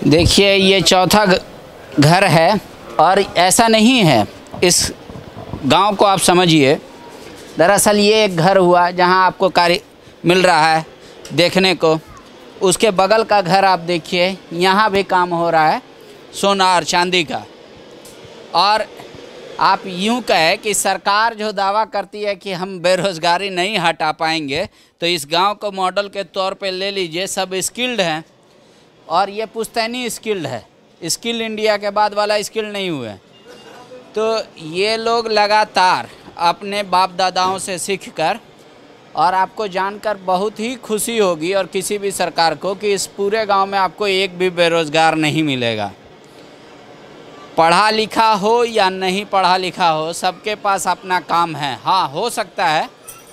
देखिए ये चौथा घर है और ऐसा नहीं है, इस गांव को आप समझिए। दरअसल ये एक घर हुआ जहां आपको कार्य मिल रहा है देखने को। उसके बगल का घर आप देखिए, यहाँ भी काम हो रहा है सोना और चांदी का। और आप यूं कहें कि सरकार जो दावा करती है कि हम बेरोज़गारी नहीं हटा पाएंगे, तो इस गांव को मॉडल के तौर पे ले लीजिए। सब स्किल्ड हैं और ये पुश्तैनी स्किल्ड है, स्किल इंडिया के बाद वाला स्किल नहीं हुए। तो ये लोग लगातार अपने बाप दादाओं से सीखकर, और आपको जानकर बहुत ही खुशी होगी और किसी भी सरकार को, कि इस पूरे गांव में आपको एक भी बेरोज़गार नहीं मिलेगा। पढ़ा लिखा हो या नहीं पढ़ा लिखा हो, सबके पास अपना काम है। हाँ, हो सकता है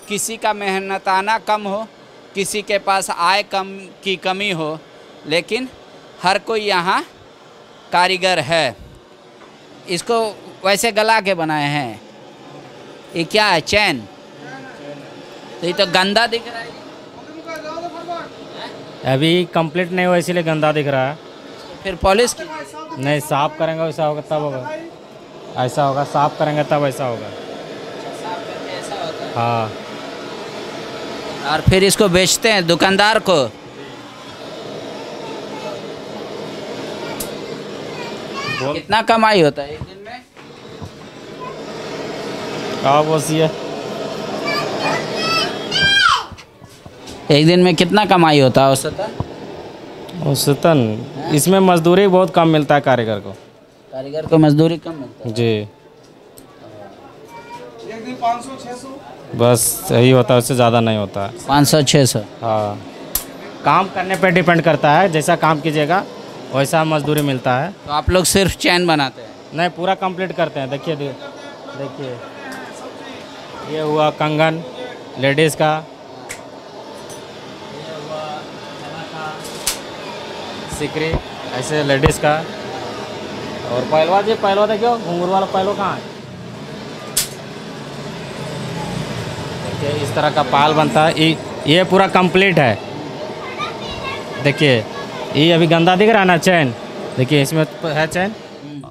किसी का मेहनताना कम हो, किसी के पास आय कम की कमी हो, लेकिन हर कोई यहाँ कारीगर है। इसको वैसे गला के बनाए हैं। ये क्या है? चैन। तो ये तो गंदा दिख रहा है। अभी कंप्लीट नहीं हुआ इसीलिए गंदा दिख रहा है। फिर पॉलिश की? नहीं, साफ करेंगे वैसा होगा तब होगा, ऐसा होगा। साफ करेंगे तब ऐसा होगा। हाँ। और फिर इसको बेचते हैं दुकानदार को। कितना कमाई होता है एक दिन में? एक दिन में कितना कमाई होता है औसतन? औसतन इसमें मजदूरी बहुत कम मिलता है कारीगर को। कारीगर को मजदूरी कम मिलता है जी। एक दिन 500-600 बस यही होता है, उससे ज़्यादा नहीं होता है। 500-600। हाँ, काम करने पे डिपेंड करता है, जैसा काम कीजिएगा वैसा मजदूरी मिलता है। तो आप लोग सिर्फ चैन बनाते हैं? नहीं, पूरा कंप्लीट करते हैं। देखिए देखिए, ये हुआ कंगन लेडीज़ का, सिकरी ऐसे लेडीज़ का। और पहलवा जी, पहलवा देखियो, घुंघरू वाला पहलवा कहाँ है? देखिए इस तरह का पाल बनता है। ये पूरा कंप्लीट है। देखिए ये अभी गंदा दिख रहा है ना चैन, देखिए इसमें है चैन,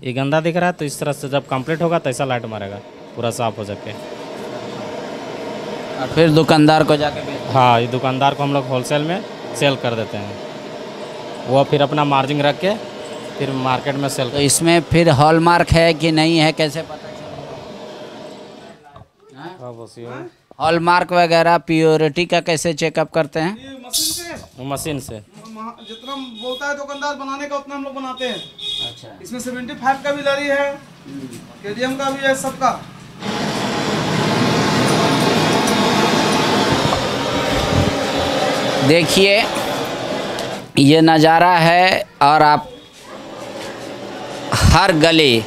ये गंदा दिख रहा है। तो इस तरह से जब कंप्लीट होगा तो ऐसा लाइट मारेगा, पूरा साफ हो सके। और फिर दुकानदार को जाके बेचते हैं? हाँ, ये दुकानदार को हम लोग होलसेल में सेल कर देते हैं। वो फिर अपना मार्जिन रख के फिर मार्केट में सेल। तो इसमें फिर हॉलमार्क है कि नहीं है, कैसे पता चलेगा? हॉलमार्क वगैरह प्योरिटी का कैसे चेकअप करते हैं? ये मशीन से जितना बोलता है दुकानदार बनाने का उतना हम लोग बनाते हैं। अच्छा। इसमें 75 का भी लरी है, केडीएम का भी है, सबका। देखिए ये नज़ारा है, और आप हर गली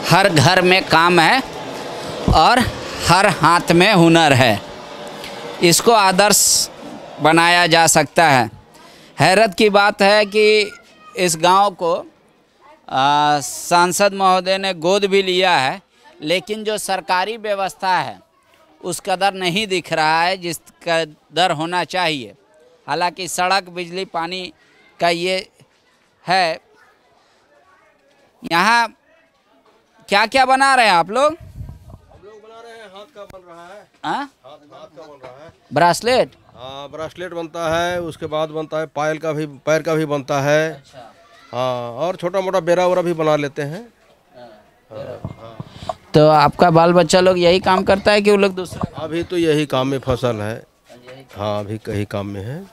हर घर में काम है और हर हाथ में हुनर है। इसको आदर्श बनाया जा सकता है। हैरत की बात है कि इस गांव को सांसद महोदय ने गोद भी लिया है, लेकिन जो सरकारी व्यवस्था है उस कदर नहीं दिख रहा है जिस कदर होना चाहिए। हालांकि सड़क, बिजली, पानी का ये है। यहाँ क्या क्या बना रहे हैं आप लोग? हम लोग बना रहे हैं, हाथ का बन रहा है। हाथ का बन रहा है। ब्रासलेट? हाँ, ब्रासलेट बनता है, उसके बाद बनता है पायल का भी, पैर का भी बनता है। अच्छा। हाँ, और छोटा मोटा बेरा वरा भी बना लेते हैं। तो आपका बाल बच्चा लोग यही काम करता है कि वो लोग दूसरा? अभी तो यही काम में फसल है। हाँ, अभी कहीं काम में है।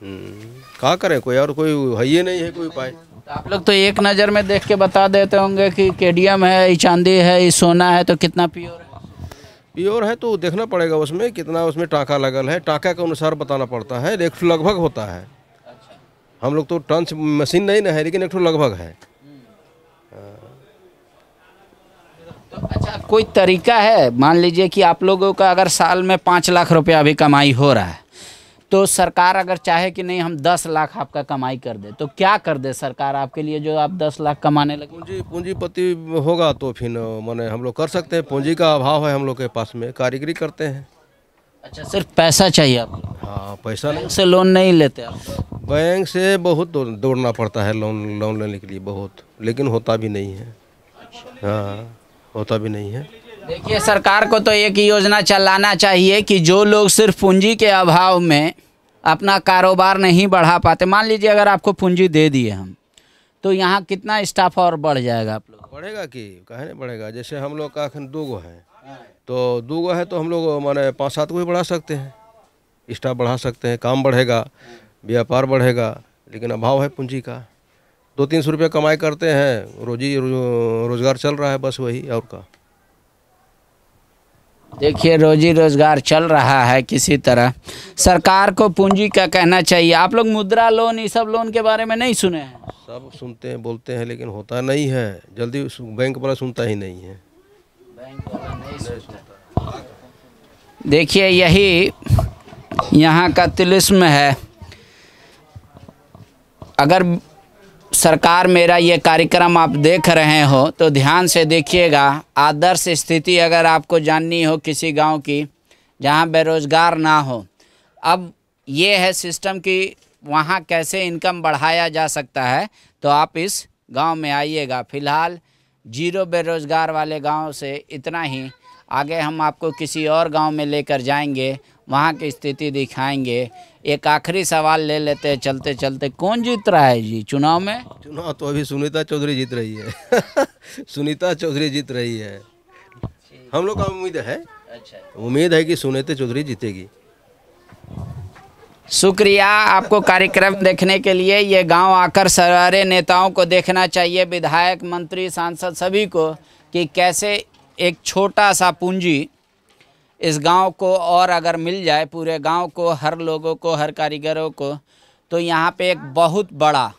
क्या करें, कोई और कोई है ही नहीं है कोई उपाय। तो आप लोग तो एक नज़र में देख के बता देते होंगे कि केडीएम है, ये चांदी है, ये सोना है, तो कितना प्योर है? प्योर है तो देखना पड़ेगा उसमें कितना उसमें टाका लगल है, टाका के अनुसार बताना पड़ता है। एक ठो लगभग होता है। हम लोग तो टन मशीन नहीं ना है, लेकिन एक ठो लगभग है। तो अच्छा, कोई तरीका है? मान लीजिए कि आप लोगों का अगर साल में 5 लाख रुपया अभी कमाई हो रहा है, तो सरकार अगर चाहे कि नहीं हम 10 लाख आपका कमाई कर दे, तो क्या कर दे सरकार आपके लिए जो आप 10 लाख कमाने लगे? पूंजीपति होगा तो फिर माने हम लोग कर सकते हैं। पूंजी का अभाव है हम लोग के पास में, कारीगरी करते हैं। अच्छा, सिर्फ पैसा चाहिए आपको? हाँ, पैसा नहीं। बैंक से लोन नहीं लेते आप? बैंक से बहुत दौड़ना पड़ता है लोन लेने के लिए बहुत, लेकिन होता भी नहीं है। हाँ, होता भी नहीं है। देखिए, सरकार को तो एक योजना चलाना चाहिए कि जो लोग सिर्फ पूंजी के अभाव में अपना कारोबार नहीं बढ़ा पाते, मान लीजिए अगर आपको पूंजी दे दिए हम, तो यहाँ कितना स्टाफ और बढ़ जाएगा आप लोग? बढ़ेगा कि काहे नहीं बढ़ेगा। जैसे हम लोग का अखन 2 गो है, तो 2 गो है तो हम लोग माने 5-7 को भी बढ़ा सकते हैं, स्टाफ बढ़ा सकते हैं, काम बढ़ेगा, व्यापार बढ़ेगा। लेकिन अभाव है पूंजी का। 200-300 रुपये कमाई करते हैं, रोजगार चल रहा है, बस वही और का। देखिए, रोजी रोजगार चल रहा है किसी तरह। सरकार को पूंजी का कहना चाहिए। आप लोग मुद्रा लोन, ये सब लोन के बारे में नहीं सुने हैं? सब सुनते हैं, बोलते हैं, लेकिन होता नहीं है जल्दी। बैंक वाला सुनता ही नहीं है। बैंक वाला नहीं सुनता। देखिए, यही यहाँ का तिलिस्म है। अगर सरकार मेरा ये कार्यक्रम आप देख रहे हो तो ध्यान से देखिएगा। आदर्श स्थिति अगर आपको जाननी हो किसी गांव की जहां बेरोज़गार ना हो, अब ये है सिस्टम कि वहां कैसे इनकम बढ़ाया जा सकता है, तो आप इस गांव में आइएगा। फ़िलहाल 0 बेरोज़गार वाले गांव से इतना ही। आगे हम आपको किसी और गांव में लेकर जाएंगे, वहाँ की स्थिति दिखाएंगे। एक आखिरी सवाल ले लेते हैं चलते चलते। कौन जीत रहा है जी चुनाव में? चुनाव तो अभी सुनीता चौधरी जीत रही है। सुनीता चौधरी जीत रही है। हम लोग का उम्मीद है। अच्छा, उम्मीद है कि सुनीता चौधरी जीतेगी। शुक्रिया आपको कार्यक्रम देखने के लिए। ये गांव आकर सारे नेताओं को देखना चाहिए, विधायक, मंत्री, सांसद, सभी को, कि कैसे एक छोटा सा पूंजी इस गांव को और अगर मिल जाए, पूरे गांव को, हर लोगों को, हर कारीगरों को, तो यहाँ पे एक बहुत बड़ा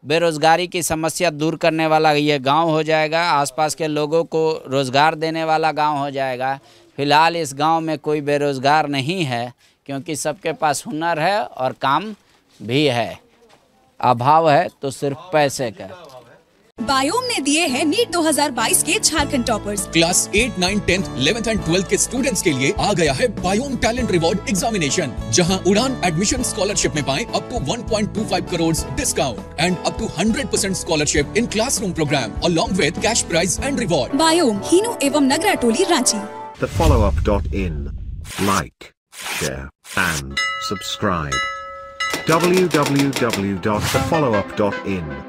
बेरोज़गारी की समस्या दूर करने वाला ये गांव हो जाएगा। आसपास के लोगों को रोज़गार देने वाला गांव हो जाएगा। फ़िलहाल इस गांव में कोई बेरोज़गार नहीं है, क्योंकि सबके पास हुनर है और काम भी है। अभाव है तो सिर्फ पैसे का। बायोम ने दिए हैं नीट 2022 के Jharkhand toppers. Class 8, 9, 10, 11th and 12th के स्टूडेंट्स के लिए आ गया है बायोम टैलेंट रिवॉर्ड एग्जामिनेशन, जहां उड़ान एडमिशन स्कॉलरशिप में पाएं up to 1.25 crore discount and up to 100% scholarship in classroom programme along with cash prize and reward. बायोम, हीनू एवं नगरा टोली, Ranchi. thefollowup.in. Like, share and subscribe. www.thefollowup.in